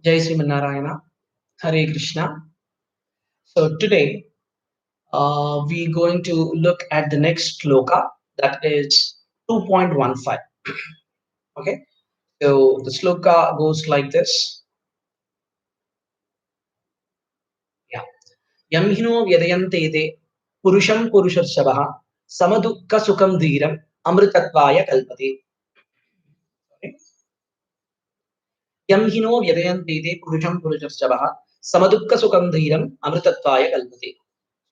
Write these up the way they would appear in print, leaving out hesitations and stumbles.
Jai Srimanarayana, Hare Krishna. So today we're going to look at the next sloka, that is 2.15. Okay, so the sloka goes like this. Yeah. Yamhino vyadayante te purusham purusharshabaha samadukka sukam dhiram amritatvaya kalpate. Okay. Yamhino vyadayante te purusham purusharshabaha samadukka sukam dhiram amritatvaya kalpate.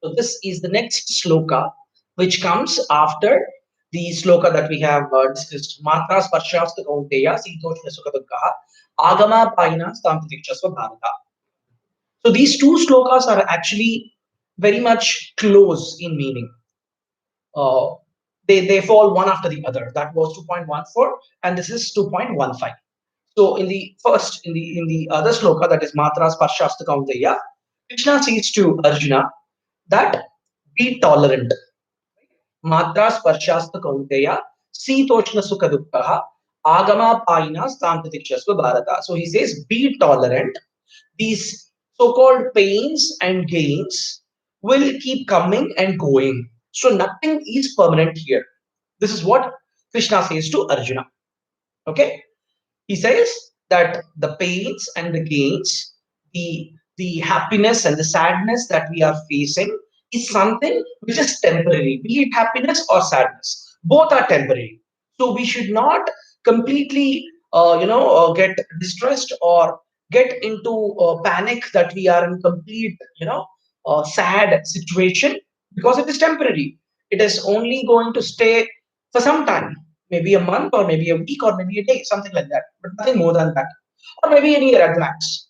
So this is the next sloka which comes after the sloka that we have discussed. Matra sparshasta kaunteya sitoshna sukadukkaha agama paina stamtitikshasva bharata. So these two slokas are actually very much close in meaning. Uh, they fall one after the other. That was 2.14 and this is 2.15. So in the first, in the other sloka, that is Matra Sparshasta Kaunteya, Krishna says to Arjuna that be tolerant. Matra Sparshasta Kaunteya, Sitoshna Sukha Dukkha, Agama Paina Stantatikshasva Bharata. So he says, be tolerant. These so-called pains and gains will keep coming and going. So nothing is permanent here. This is what Krishna says to Arjuna. Okay? He says that the pains and the gains, the happiness and the sadness that we are facing is something which is temporary, be it happiness or sadness. Both are temporary. So we should not completely, get distressed or get into panic that we are in complete, sad situation because it is temporary. It is only going to stay for some time, maybe a month or maybe a week or maybe a day, something like that, but nothing more than that, or maybe a year at max.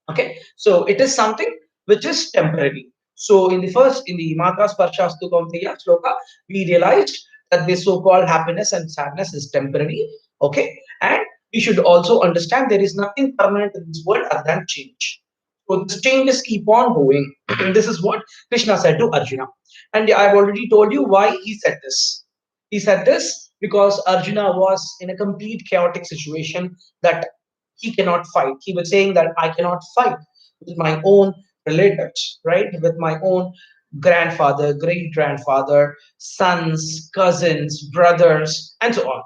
Okay, so it is something which is temporary. So in the Matra Sparshastu Kaunteya sloka, we realized that this so-called happiness and sadness is temporary. Okay, and we should also understand there is nothing permanent in this world other than change. So the changes keep on going. This is what Krishna said to Arjuna. And I've already told you why he said this. He said this because Arjuna was in a complete chaotic situation that he cannot fight. He was saying that I cannot fight with my own relatives, right? With my own grandfather, great grandfather, sons, cousins, brothers, and so on,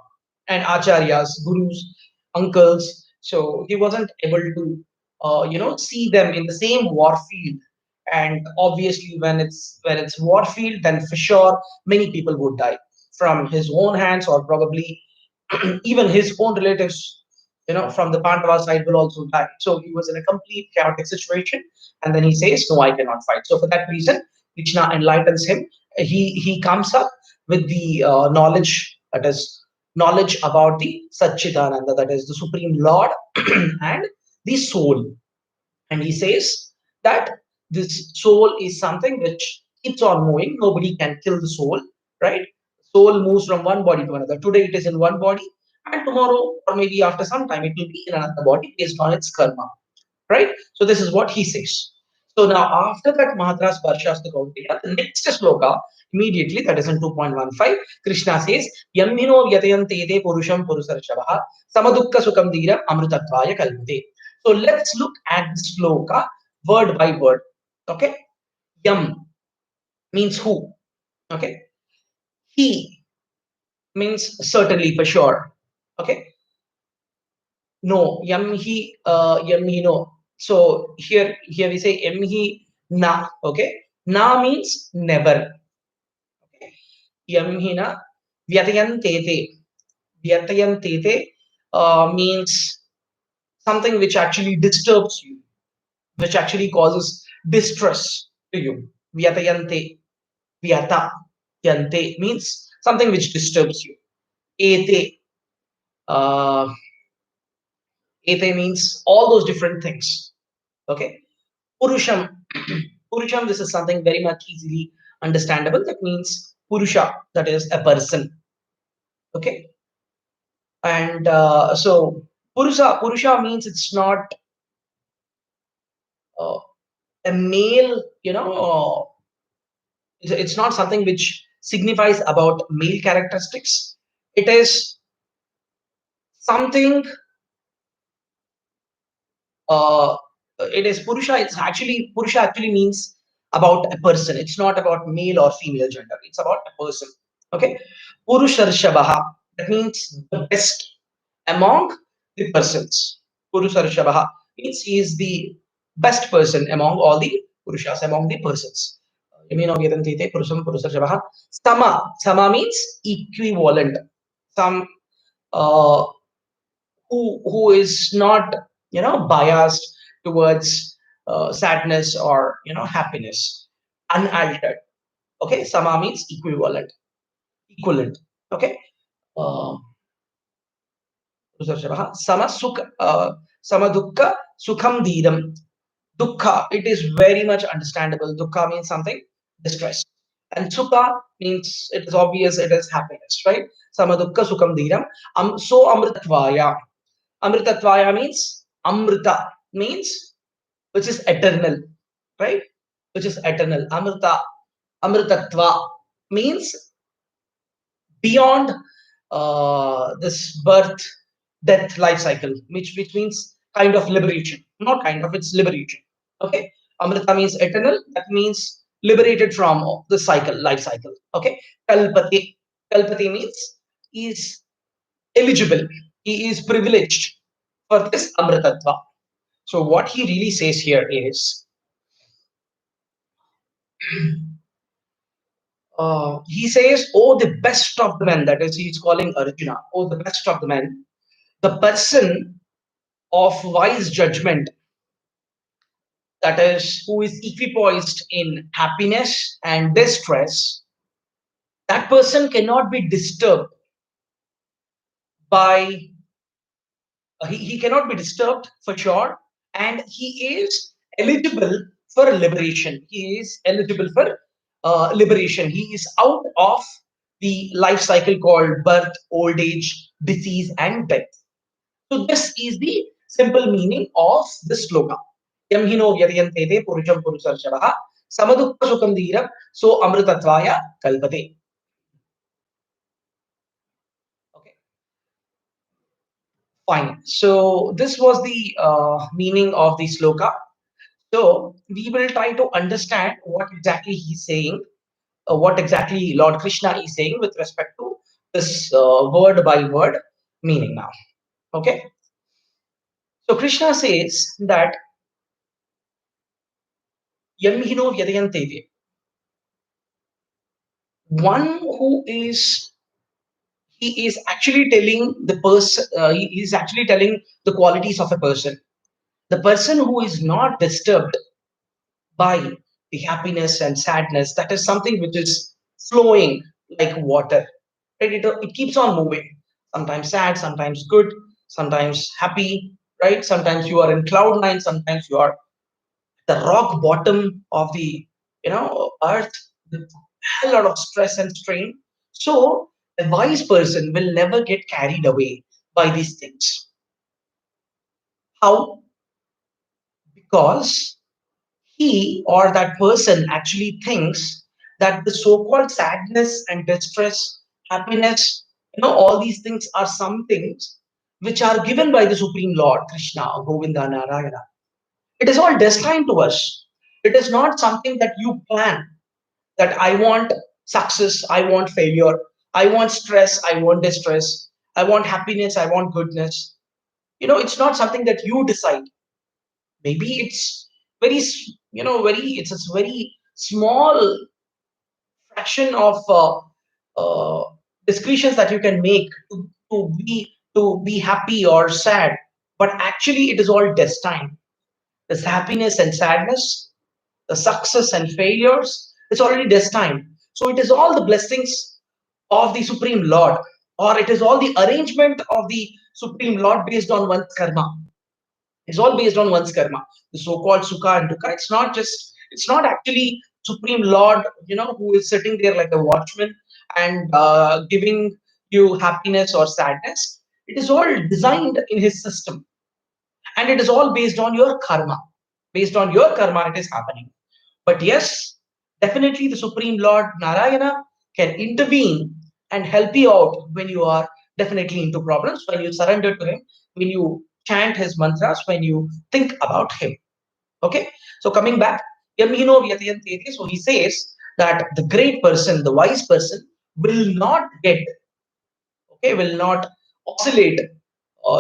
and acharyas, gurus, uncles. So he wasn't able to, see them in the same war field. And obviously, when it's war field, then for sure many people would die from his own hands, or probably even his own relatives, from the Pandava side will also die. So he was in a complete chaotic situation, and then he says, "No, I cannot fight." So for that reason, Krishna enlightens him. He comes up with the knowledge, that is knowledge about the Satchitananda, that is the Supreme Lord, and the soul. And he says that this soul is something which keeps on moving. Nobody can kill the soul, right? Soul moves from one body to another. Today it is in one body, and tomorrow, or maybe after some time, it will be in another body based on its karma, right? So this is what he says. So now after that Mahatra Sparshasta Kaunteya, the next sloka immediately, that is in 2.15, Krishna says, Yamhino vyatayante te purusham purusarshabha samadukka sukam dhira amritatvaya kalpate. So let's look at the sloka word by word. Okay. Yam means who. Okay. He means certainly, for sure. Okay. No, yamhi no. So here we say yamhi na. Okay, na means never. Okay, yamhi na vyatayantete. Vyatayantete means something which actually disturbs you, which actually causes distress to you. Vyatayante, vyata yante means something which disturbs you. Ete, uh, ete means all those different things. Okay. Purusham. Purusham, this is something very much easily understandable. That means Purusha, that is a person. Okay. And so Purusha means it's not uh, a male, it's not something which signifies about male characteristics. It is something uh, it is Purusha. It's actually Purusha actually means about a person. It's not about male or female gender. It's about a person. Okay, Purusharshabaha. That means the best among the persons. Purusharshabaha means he is the best person among all the Purushas, among the persons. Yamino Vedantite Purusam Purusharshabaha. Sama. Sama means equivalent. Some uh, who is not biased towards sadness or happiness, unaltered. Okay, sama means equivalent. Okay, uh, sama sukha, sama dukkha sukham didam. Dukkha, it is very much understandable. Dukkha means something distress, and sukha means it is obvious, it is happiness, right? Sama dukkha sukham didam. So amritvaya. Amritatvaya means Amrita means which is eternal, right? Which is eternal. Amritatva means beyond this birth, death, life cycle, which means kind of liberation. Not kind of, it's liberation. Okay. Amrita means eternal. That means liberated from the cycle, life cycle. Okay. Kalpati. Kalpati means is eligible. He is privileged for this Amritatva. So what he really says here is, he says, "Oh, the best of the men." That is, he's calling Arjuna. "Oh, the best of the men, the person of wise judgment, that is, who is equipoised in happiness and distress. That person cannot be disturbed by he cannot be disturbed for sure, and he is eligible for liberation. He is eligible for liberation. He is out of the life cycle called birth, old age, disease, and death. So this is the simple meaning of this sloka. Yam hino vyathayanty purusham purusarshavaha samadukka sukham dhiram so amritatvaya kalpate. Okay, fine. So this was the meaning of the sloka. So we will try to understand what exactly he's saying, what exactly Lord Krishna is saying with respect to this word by word meaning now. Okay. So Krishna says that Yamhino Vyadayanteve, one who is he is actually telling the person he is actually telling the qualities of a person. The person who is not disturbed by the happiness and sadness, that is something which is flowing like water. Right? It keeps on moving. Sometimes sad, sometimes good, sometimes happy, right? Sometimes you are in cloud nine, sometimes you are the rock bottom of the earth with a lot of stress and strain. So a wise person will never get carried away by these things. How? Because he or that person actually thinks that the so-called sadness and distress, happiness, all these things are some things which are given by the Supreme Lord, Krishna, Govinda, Narayana. It is all destined to us. It is not something that you plan, that I want success, I want failure, I want stress, I want distress, I want happiness, I want goodness. It's not something that you decide. Maybe it's very it's a very small fraction of discretions that you can make to be happy or sad, but actually it is all destined. This happiness and sadness, the success and failures, it's already destined. So it is all the blessings of the Supreme Lord, or it is all the arrangement of the Supreme Lord based on one's karma. It's all based on one's karma. The so-called sukha and dukkha. It's not actually Supreme Lord, who is sitting there like a watchman and giving you happiness or sadness. It is all designed in his system. And it is all based on your karma. Based on your karma, it is happening. But yes, definitely the Supreme Lord Narayana can intervene and help you out when you are definitely into problems, when you surrender to him, when you chant his mantras, when you think about him. Okay, so coming back, Yamino vyathayanty. So he says that the great person, the wise person, will not get, okay, will not oscillate,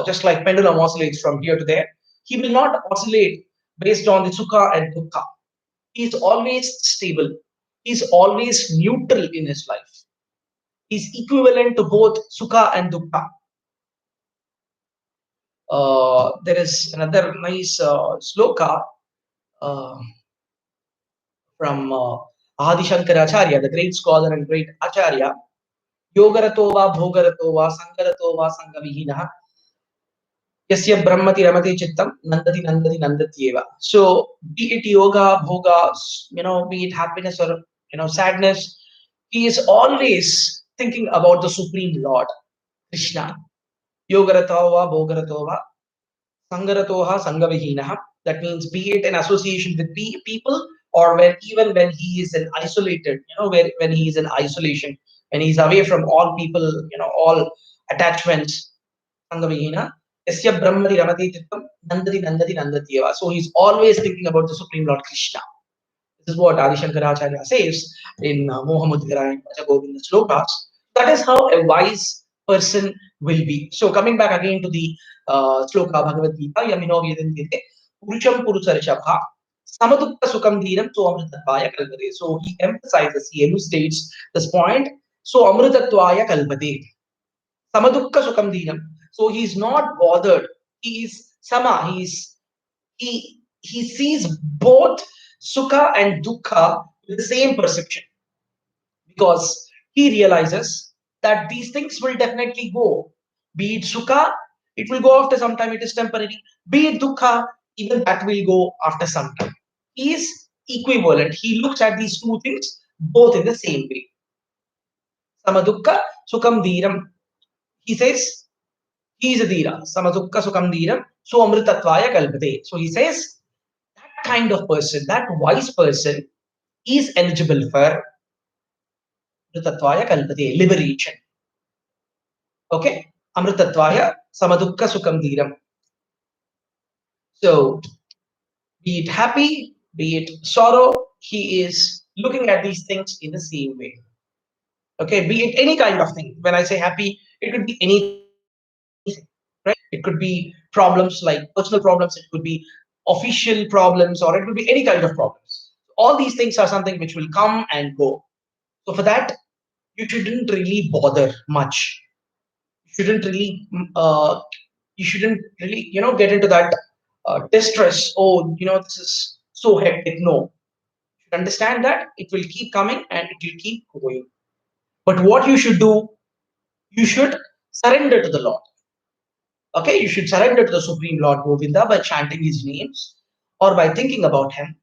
just like pendulum oscillates from here to there. He will not oscillate based on the sukha and dukkha. He is always stable. He's always neutral in his life. He's equivalent to both sukha and dukkha. There is another nice sloka uh, from Adi Shankaracharya, the great scholar and great Acharya. Yogarato va bhogarato va sangarato va sangavihina yasya brahmati ramati chittam nandati nandati nandatyeva. So be it yoga, bhoga, be it happiness or sadness, he is always thinking about the Supreme Lord, Krishna. Yogaratova, Bogaratova, Sangaratoha, Sangavihinaha. That means be it in association with people, or even when he is in isolated, when he is in isolation, when he's away from all people, all attachments. Sangavihina. Yasya Brahmati Ramati Chittam Nandati Nandati Nandatyeva. So he's always thinking about the Supreme Lord Krishna. This is what Adi Shankaracharya says in Mohamudgara and Govinda slokas. That is how a wise person will be. So coming back again to the sloka Bhagavad Gita, Yamino Vedantite, Purusham Purusarchabha, Samadukka Sukam Dhinam, so Amritatvaya Kalpade. So he emphasizes, he elucidates this point. So Amritatvaya Kalpade. Samadukka Sukam Dhinam. So he's not bothered. He is Sama. He sees both sukha and dukkha with the same perception, because he realizes that these things will definitely go. Be it sukha, it will go after some time, it is temporary. Be it dukkha, even that will go after some time. He is equivalent. He looks at these two things both in the same way. Samadukka sukam dhiram. He says he is a dhira. Samadukka sukam dhiram. So amritatvaya kalpate. So he says that kind of person, that wise person, is eligible for amritatvaya kalpate, liberation. Okay, amritatvaya samadukka sukam dhiram. So be it happy, be it sorrow, he is looking at these things in the same way. Okay, be it any kind of thing. When I say happy, it could be anything, right? It could be problems like personal problems, it could be official problems, or it could be any kind of problems. All these things are something which will come and go. So for that, you shouldn't really bother much. You shouldn't really, get into that distress. Oh, this is so hectic. No, you should understand that it will keep coming and it will keep going. But what you should do, you should surrender to the Lord. Okay, you should surrender to the Supreme Lord Govinda by chanting his names or by thinking about him.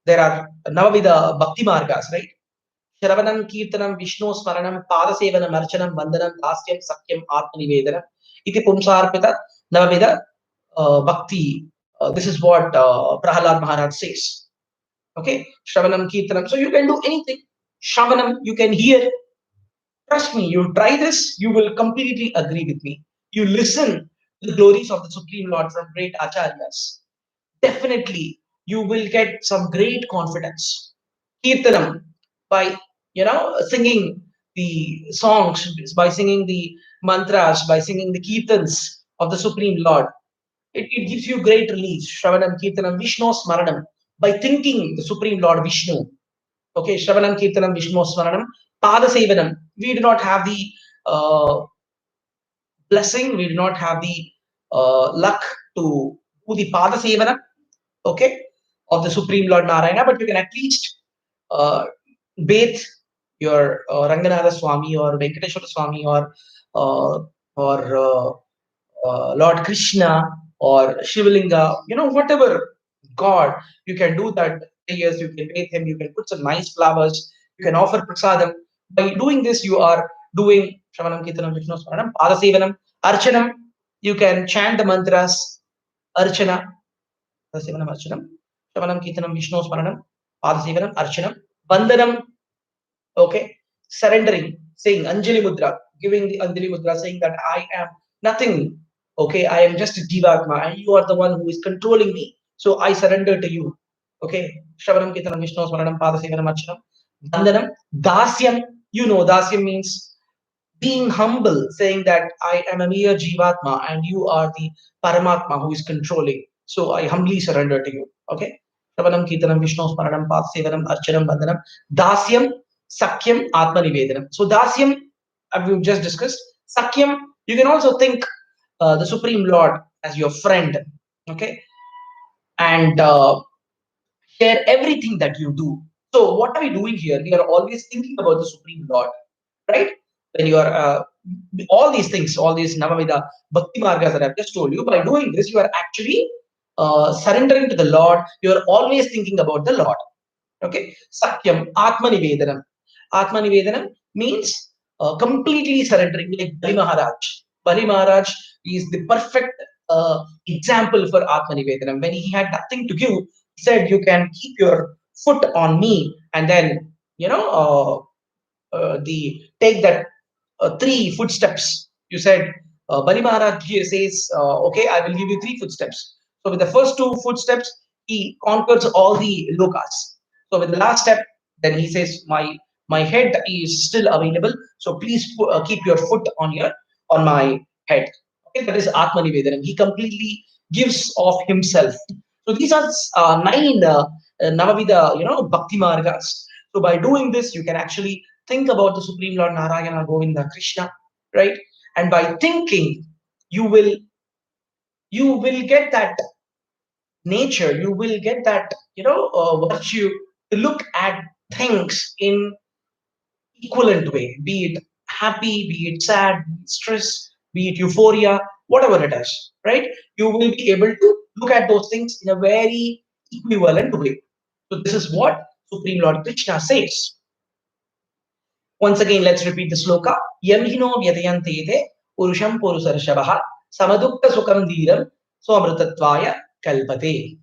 There are Navavida Bhakti Margas, right? Shravanam, Kirtanam, Vishnu Smaranam, Padasevanam, Archanam, Vandanam, Dasyam, Sakyam, Atmanivedanam, Iti Pumsarpita, Navavida Bhakti. This is what Prahalad Maharaj says. Okay, Shravanam, Kirtanam. So you can do anything. Shravanam, you can hear. Trust me, you try this, you will completely agree with me. You listen to the glories of the Supreme Lord from great acharyas. Definitely, you will get some great confidence. Kirtanam, by singing the songs, by singing the mantras, by singing the kirtans of the Supreme Lord, it gives you great relief. Shravanam, Kirtanam, Vishnu Smaranam, by thinking the Supreme Lord Vishnu. Okay, Shravanam, Kirtanam, Vishnu Smaranam, Pada Sevanam. We do not have the blessing, we do not have the luck to do the Pada Sevanam, okay, of the Supreme Lord Narayana, but you can at least bathe your Ranganatha Swami or Venkateshwara Swami or uh, Lord Krishna or Shivalinga, whatever God, you can do that. Yes, you can bathe him, you can put some nice flowers, you can offer prasadam. By doing this, you are doing Shravanam, Kirtanam, Vishnu Smaranam, Padasevanam, Archanam. You can chant the mantras, Archana, Padasevanam, Archanam, Shravanam, Kirtanam, Vishnu Smaranam, Padasevanam, Archanam, Vandanam, okay, surrendering, saying Anjali Mudra, giving the Anjali Mudra, saying that I am nothing. Okay, I am just a Jivatma and you are the one who is controlling me. So I surrender to you. Okay. Shravanam Kirtanam Vishnu Smaranam Padasevanam Archanam Vandanam Dasyam. You know, Dasyam means being humble, saying that I am a mere Jivatma and you are the Paramatma who is controlling. So I humbly surrender to you. Okay. Shravanam Kirtanam Vishnu Smaranam Padasevanam Archanam Vandanam Dasyam Sakyam Atma Nivedanam. So Dasyam, we've just discussed. Sakyam, you can also think the Supreme Lord as your friend, okay, and share everything that you do. So, what are we doing here? We are always thinking about the Supreme Lord, right? When you are all these things, all these Navamida Bhakti Margas that I've just told you, by doing this, you are actually surrendering to the Lord. You are always thinking about the Lord. Okay, Sakyam, Atma Nivedanam. Atma Nivedanam means completely surrendering, like Bali Maharaj. Bali Maharaj is the perfect example for Atma Nivedanam. When he had nothing to give, he said, "You can keep your foot on me," and then the take that three footsteps. You said, Bali Maharaj says, "Okay, I will give you three footsteps." So with the first two footsteps, he conquers all the lokas. So with the last step, then he says, my head is still available. So please keep your foot on my head. Okay, that is Atma Nivedanam. He completely gives of himself. So these are nine Navavida, Bhakti Margas. So by doing this, you can actually think about the Supreme Lord Narayana, Govinda, Krishna, right? And by thinking, you will you will get that nature, you will get that virtue to look at things in equivalent way, be it happy, be it sad, be it stress, be it euphoria, whatever it is, right? You will be able to look at those things in a very equivalent way. So this is what Supreme Lord Krishna says. Once again, let's repeat the sloka. Yamhino vyathayanty te purusham purusarashabah samadukta sukam dhiram swamritatvaya kalpate.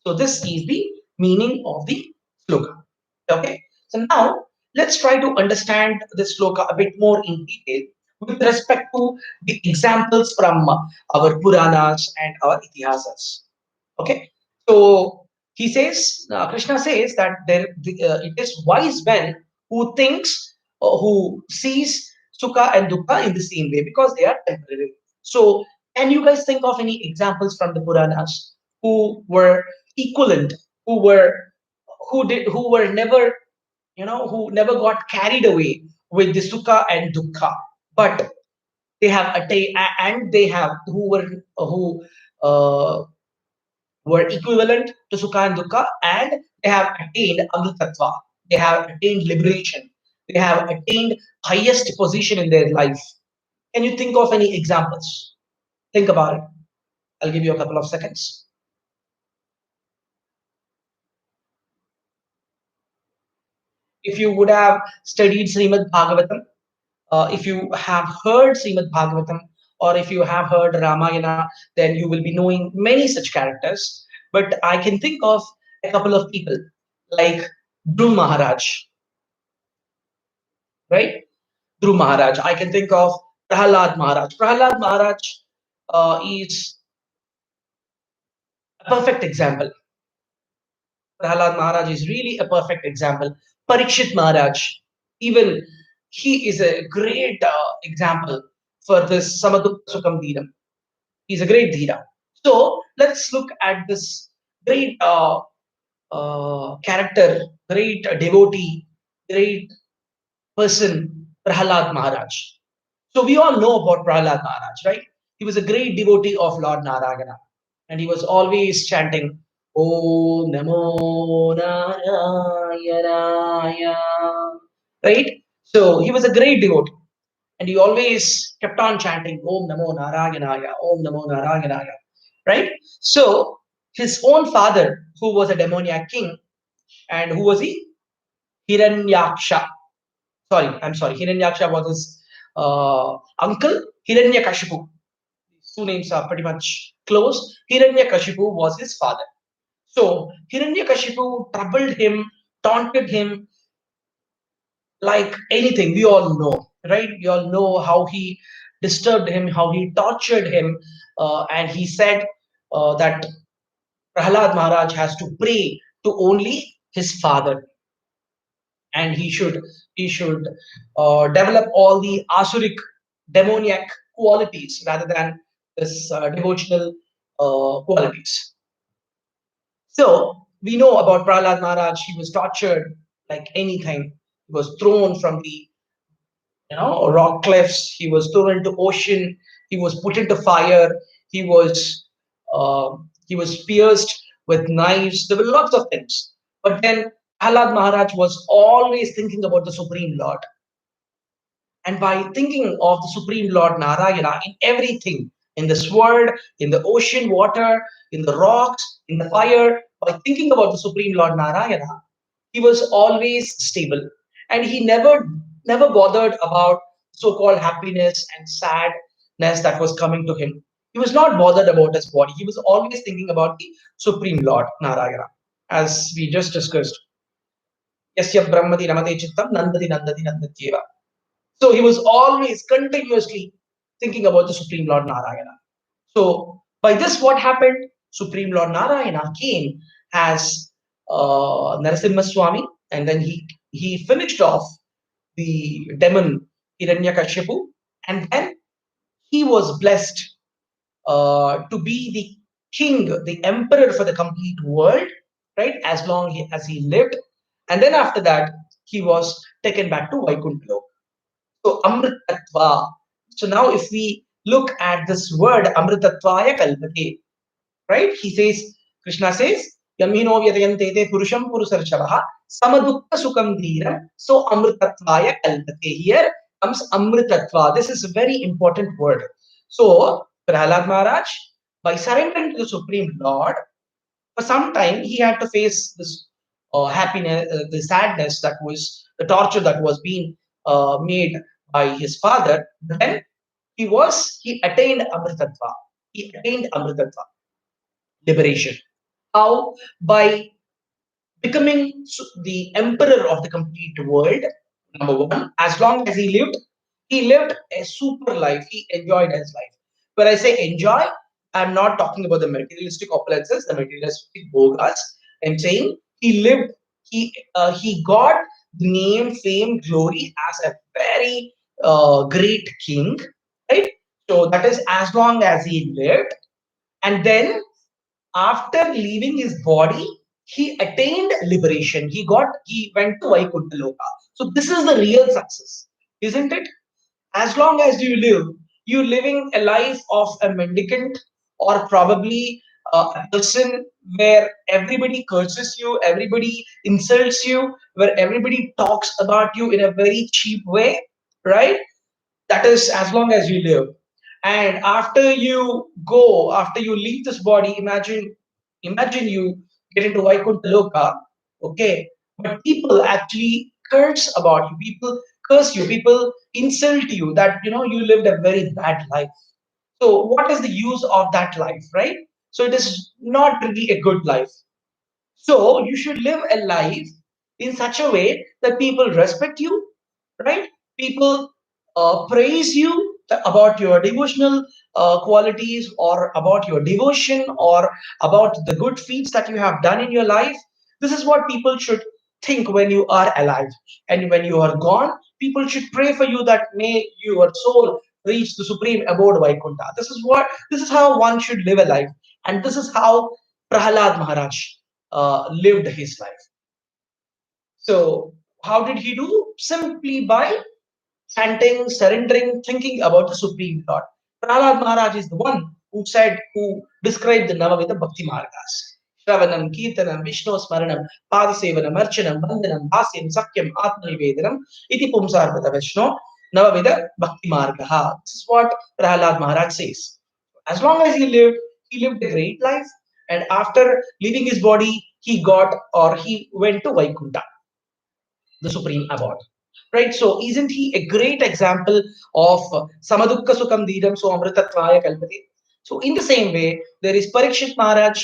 So this is the meaning of the sloka. Okay. So now let's try to understand the sloka a bit more in detail with respect to the examples from our Puranas and our Itihasas. Okay. So he says, Krishna says that it is wise man who thinks or who sees sukha and dukkha in the same way because they are temporary. So can you guys think of any examples from the Puranas who were equivalent, who were never, who never got carried away with the sukha and dukkha, but they have attained and they have uh, were equivalent to Sukha and Dukkha, and they have attained Amritattva. They have attained liberation. They have attained highest position in their life. Can you think of any examples? Think about it. I'll give you a couple of seconds. If you would have studied Srimad Bhagavatam, if you have heard Srimad Bhagavatam, or if you have heard Ramayana, then you will be knowing many such characters. But I can think of a couple of people like Dhruv Maharaj, right? Dhruv Maharaj. I can think of Prahalad Maharaj. Prahalad Maharaj is a perfect example. Prahalad Maharaj is really a perfect example. Parikshit Maharaj, even he is a great example for this Samadukka Sukham Dhiram. He's a great Dhira. So let's look at this great character, great devotee, great person, Prahalad Maharaj. So we all know about Prahlad Maharaj, right? He was a great devotee of Lord Narayana, and he was always chanting, "Om Namo Narayanaya." Right? So he was a great devotee, and he always kept on chanting, "Om Namo Narayanaya, Om Namo Narayanaya." Right? So his own father, who was a demoniac king, and who was he? Hiranyaksha. I'm sorry. Hiranyaksha was his uncle. Hiranyakashipu. These two names are pretty much close. Hiranyakashipu was his father. So Hiranyakashipu troubled him, taunted him like anything. We all know, right? We all know how he disturbed him, how he tortured him, and he said that Prahlad Maharaj has to pray to only his father, and he should develop all the asuric demoniac qualities rather than this devotional qualities. So we know about Prahlad Maharaj. He was tortured like anything. He was thrown from the rock cliffs. He was thrown into ocean. He was put into fire. He was uh, he was pierced with knives. There were lots of things. But then Prahlad Maharaj was always thinking about the Supreme Lord. And by thinking of the Supreme Lord Narayana in everything, in this world, in the ocean water, in the rocks, in the fire, by thinking about the Supreme Lord Narayana, he was always stable. And he never bothered about so-called happiness and sadness that was coming to him. He was not bothered about his body. He was always thinking about the Supreme Lord Narayana, as we just discussed. Yasya Brahmati Ramate Chittam Nandati Nandati Nandatyeva. So he was always continuously thinking about the Supreme Lord Narayana. So by this, what happened? Supreme Lord Narayana came as Narasimha Swami, and then he finished off the demon Hiranyakashipu, and then he was blessed to be the king, the emperor for the complete world, right? As long as he lived, and then after that, he was taken back to Vaikuntha. So Amritatva. So now if we look at this word Amritatvaya Kalpate, right? He says, Krishna says, Yamino vyathayanty te purusham purusarshavaha samadukka sukham dhira. So Amritatvaya Kalpate. Here comes Amritatva. This is a very important word. So Prahlad Maharaj, by surrendering to the Supreme Lord, for some time he had to face this happiness, the sadness that was the torture that was being made by his father. But then he attained Amritatva. He attained Amritatva, liberation. How? By becoming the emperor of the complete world. Number one, as long as he lived a super life. He enjoyed his life. When I say enjoy, I'm not talking about the materialistic opulences, the materialistic bhogas. I'm saying he got the name, fame, glory as a very great king, right? So that is as long as he lived, and then after leaving his body, he attained liberation. He went to Vaikuntha Loka. So this is the real success, isn't it? As long as you live, you're living a life of a mendicant, or probably a person where everybody curses you, everybody insults you, where everybody talks about you in a very cheap way, right? That is as long as you live. And after you leave this body, imagine you get into Vaikuntha Loka, okay? But people actually curse about you, people curse you, people insult you, that you lived a very bad life. So what is the use of that life, right? So it is not really a good life. So you should live a life in such a way that people respect you, right? People praise you about your devotional qualities, or about your devotion, or about the good feats that you have done in your life. This is what people should think when you are alive. And when you are gone, people should pray for you that may your soul reach the supreme abode Vaikuntha. This is how one should live a life. And this is how Prahalad Maharaj lived his life. So, how did he do? Simply by chanting, surrendering, thinking about the Supreme Lord. Prahlad Maharaj is the one who described the Navavida Bhakti Margas. Shravanam, Kirtanam, Vishnu Smaranam, Padasevanam, Archanam, Vandanam, Bhasyam, Sakyam, Atmanivedanam, Iti Pumsarvata Vishnu, Navavida Bhakti Margaha. This is what Prahlad Maharaj says. As long as he lived a great life, and after leaving his body, he went to Vaikuntha, the supreme abode. Right? So isn't he a great example of Samadukka Sukham Didam So Amritatvaya Kalpate? So in the same way, there is Parikshit Maharaj.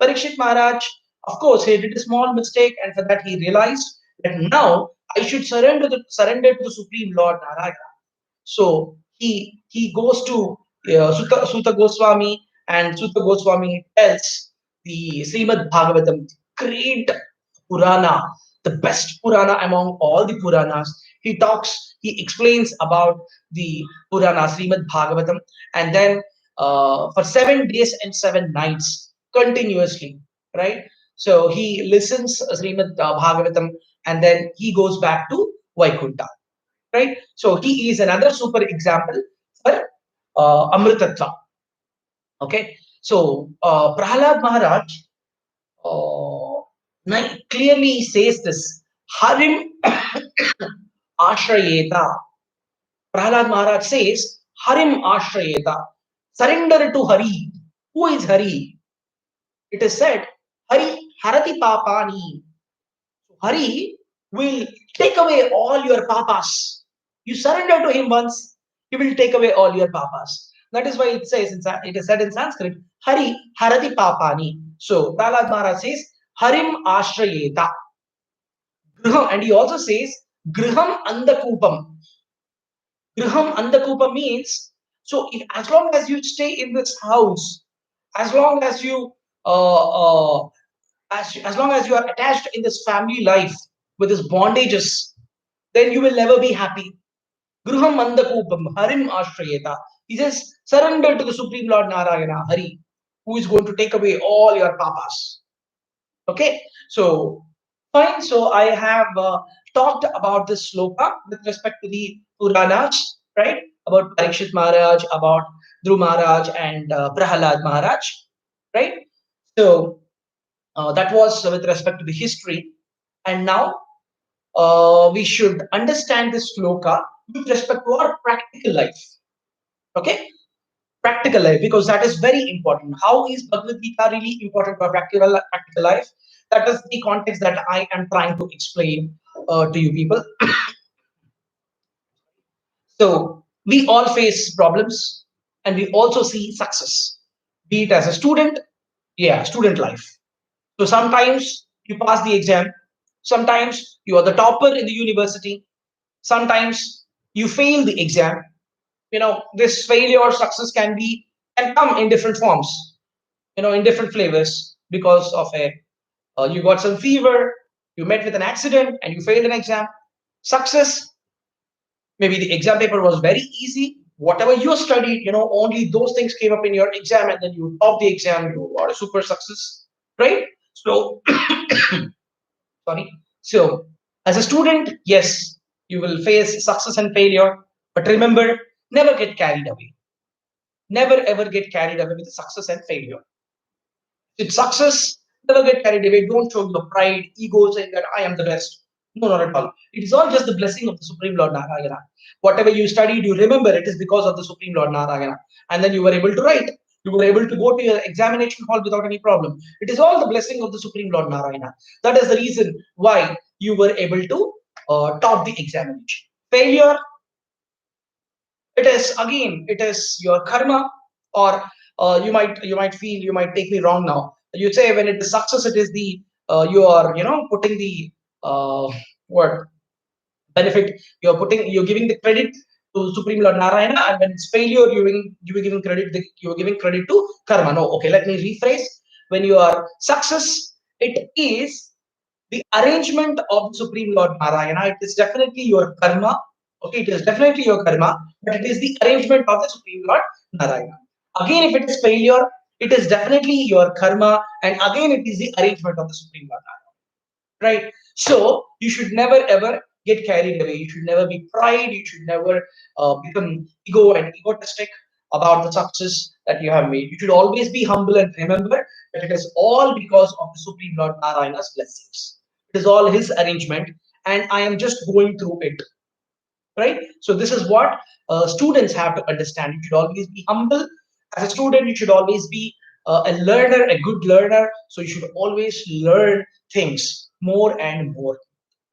Parikshit Maharaj, of course, he did a small mistake, and for that he realized that now I should surrender to the Supreme Lord Narayana. So he goes to Sutta Goswami, and Sutta Goswami tells the Srimad Bhagavatam, great Purana, the best Purana among all the Puranas. He explains about the Purana, Srimad Bhagavatam, and then for 7 days and 7 nights continuously, right? So he listens Srimad Bhagavatam, and then he goes back to Vaikunta, right? So he is another super example for Amritatva. Okay, so Prahlad Maharaj clearly says this: Harim Ashrayeta. Prahlad Maharaj says, Harim Ashrayeta. Surrender to Hari. Who is Hari? It is said, Hari Harati Papani. Hari will take away all your papas. You surrender to him once, he will take away all your papas. That is why it says, it is said in Sanskrit, Hari Harati Papani. So Prahlad Maharaj says, Harim Ashrayeta. And he also says, Griham Andakupam. Griham Andakupam means, so as long as you stay in this house, as long as you as long as you are attached in this family life with this bondages, then you will never be happy. Gruham Mandakupam, Harim Ashrayeta. He says, surrender to the Supreme Lord Narayana, Hari, who is going to take away all your papas. Okay, so fine. So I have talked about this sloka with respect to the Puranas, right? About Parikshit Maharaj, about Dhruv Maharaj, and Prahalad Maharaj, right? So that was with respect to the history. And now we should understand this sloka with respect to our practical life. Okay, practical life, because that is very important. How is Bhagavad Gita really important for practical life? That is the context that I am trying to explain to you people. So we all face problems, and we also see success, be it as a student, yeah, student life. So sometimes you pass the exam, sometimes you are the topper in the university, sometimes you fail the exam. This failure or success can come in different forms, in different flavors, because of you got some fever, you met with an accident, and you failed an exam. Success, maybe the exam paper was very easy. Whatever you studied, only those things came up in your exam, and then you topped the exam. You are a super success, right? So, sorry. So, as a student, yes, you will face success and failure, but remember, never get carried away. Never ever get carried away with success and failure. With success, never get carried away. Don't show your pride, ego, saying that I am the best. No, not at all. It is all just the blessing of the Supreme Lord Narayana. Whatever you studied, you remember it is because of the Supreme Lord Narayana. And then you were able to write. You were able to go to your examination hall without any problem. It is all the blessing of the Supreme Lord Narayana. That is the reason why you were able to top the examination. Failure, it is your karma, or you might feel, you might take me wrong now. You say when it is success, it is the you are putting the what benefit, you're giving the credit to Supreme Lord Narayana, and when it's failure, you are giving credit to karma. No, okay, let me rephrase. When you are success, it is the arrangement of the Supreme Lord Narayana. It is definitely your karma. Okay, it is definitely your karma, but it is the arrangement of the Supreme Lord Narayana. Again, if it is failure, it is definitely your karma, and again, it is the arrangement of the Supreme Lord Narayana. Right? So you should never ever get carried away. You should never be pride. You should never become ego and egotistic about the success that you have made. You should always be humble and remember that it is all because of the Supreme Lord Narayana's blessings. It is all His arrangement, and I am just going through it. Right? So this is what students have to understand. You should always be humble. As a student, you should always be a learner, a good learner. So you should always learn things more and more.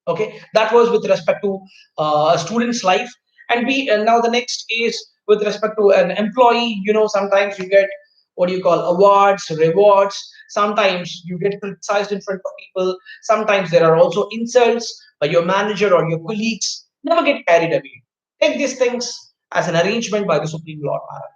Okay, that was with respect to a student's life. And we now the next is with respect to an employee. Sometimes you get what you call awards, rewards. Sometimes you get criticized in front of people. Sometimes there are also insults by your manager or your colleagues. Never get carried away. Take these things as an arrangement by the Supreme Lord Narayana.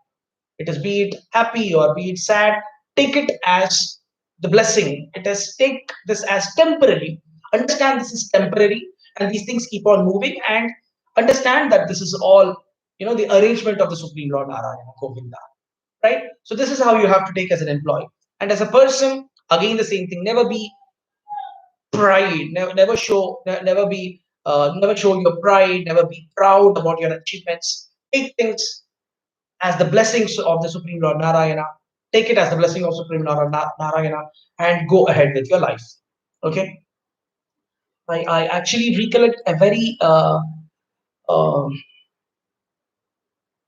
It is be it happy or be it sad, take it as the blessing. It is take this as temporary. Understand this is temporary, and these things keep on moving. And understand that this is all the arrangement of the Supreme Lord Narayana Govinda. Right? So this is how you have to take as an employee. And as a person, again the same thing. Never be pride. Never show. Never be. Never show your pride. Never be proud about your achievements. Take things as the blessings of the Supreme Lord Narayana. Take it as the blessing of Supreme Lord Narayana and go ahead with your life. Okay. I actually recollect a very um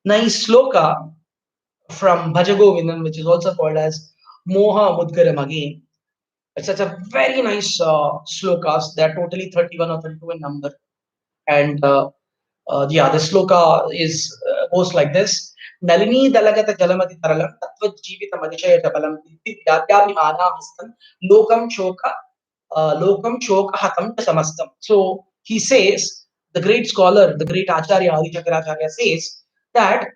nice sloka from Bhajagovindam, which is also called as Moha Mudgaram again. It's such a very nice slokas. They're totally 31 or 32 in number. And yeah, the sloka is goes like this. Nalini dalagata jalamati taralam tattva jivita madishaya jabalam vidyadhyami manahastam lokam shoka hatam samastam. So he says, the great scholar, the great Acharya Adi Shakaracharya says that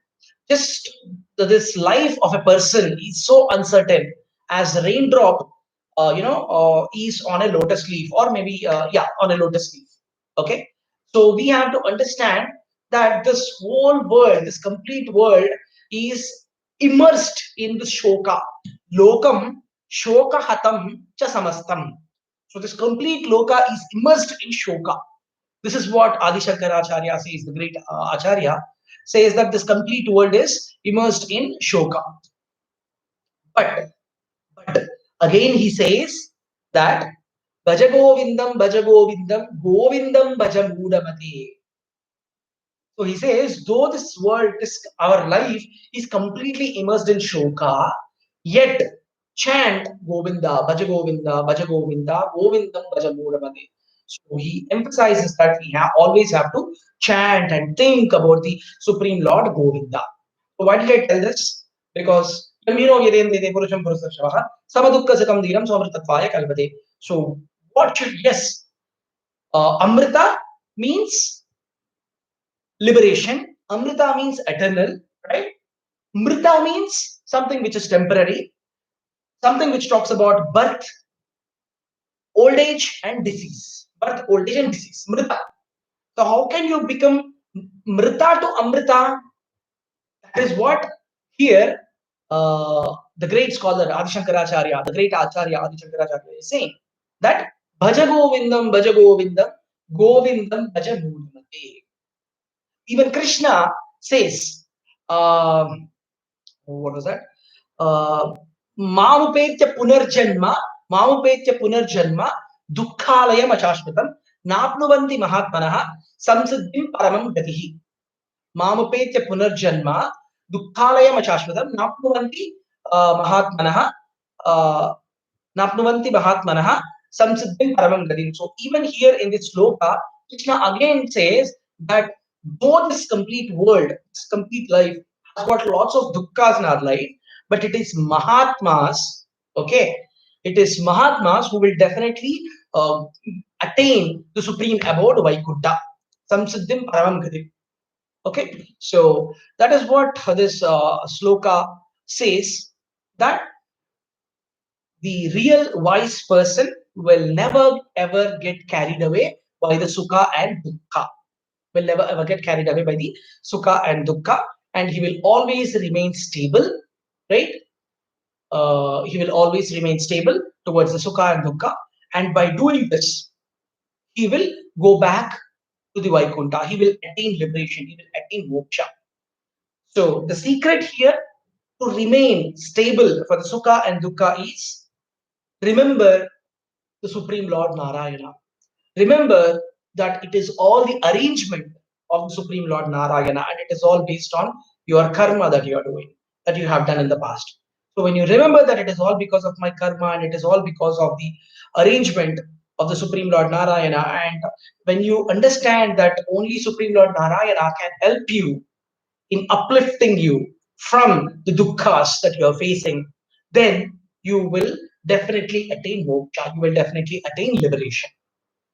just this life of a person is so uncertain as a raindrop, is on a lotus leaf, or maybe yeah, on a lotus leaf. Okay, so we have to understand that this whole world, this complete world, is immersed in the shoka. Lokam shoka hatam cha samastam. So this complete loka is immersed in shoka. This is what Adi Shankaracharya says, the great Acharya says, that this complete world is immersed in shoka. But again he says that Bhaja Govindam, Govindam Bhaja Mudamate. So he says, though this world, our life is completely immersed in shoka, yet chant Govinda, Bhaja Govinda, Bhaja Govinda, Govindam Bhaja Mudamate. So he emphasizes that we always have to chant and think about the Supreme Lord Govinda. So why did I tell this? Because so what should, yes, Amrita means liberation. Amrita means eternal, right? Mrita means something which is temporary, something which talks about birth, old age, and disease. Birth, old age, and disease. Mrita. So how can you become Mrita to Amrita? That is what here the great scholar Adi Shankaracharya, the great Acharya Adi Shankaracharya is saying that Bhaja Govindam, Bhaja Govindam, Govindam Bhaja Mudamate. Even Krishna says, what was that? Mamupetya punarjanma, Mamupetya punarjanma, Dukkhalayam Achashmatam, Napnuvanti Mahatmanaha, Samsiddhim Paramam Gatihi. Mamupetya punarjanma, Dukkhalayam Achashmatam, Napnuvanti Mahatmanaha, Napnuvanti Mahatmanaha, Samsiddhim Paramam Gatim. So even here in this sloka, Krishna again says that though this complete world, this complete life has got lots of dukkhas in our life, but it is Mahatmas, okay? It is Mahatmas who will definitely attain the supreme abode Vaikuntha. Samsiddhim Paramam Gatim. Okay, so that is what this sloka says, that the real wise person will never ever get carried away by the sukha and dukkha. Will never ever get carried away by the sukha and dukkha, and he will always remain stable, right? He will always remain stable towards the sukha and dukkha, and by doing this, he will go back to the Vaikuntha. He will attain liberation. He will attain moksha. So the secret here to remain stable for the sukha and dukkha is remember the Supreme Lord Narayana. Remember that it is all the arrangement of the Supreme Lord Narayana, and it is all based on your karma that you are doing, that you have done in the past. So when you remember that it is all because of my karma and it is all because of the arrangement of the Supreme Lord Narayana, and when you understand that only Supreme Lord Narayana can help you in uplifting you from the dukkhas that you are facing, then you will definitely attain moksha, you will definitely attain liberation.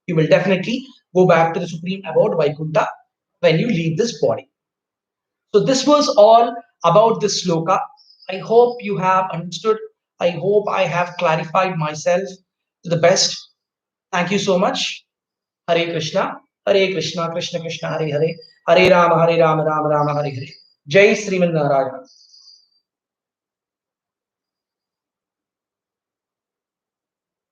You will definitely go back to the supreme abode Vaikuntha when you leave this body. So this was all about this sloka. I hope you have understood. I hope I have clarified myself to the best. Thank you so much. Hare Krishna, Krishna Krishna, Hare Hare, Hare Rama, Rama Rama, Hare Hare. Jai Sriman Narayana.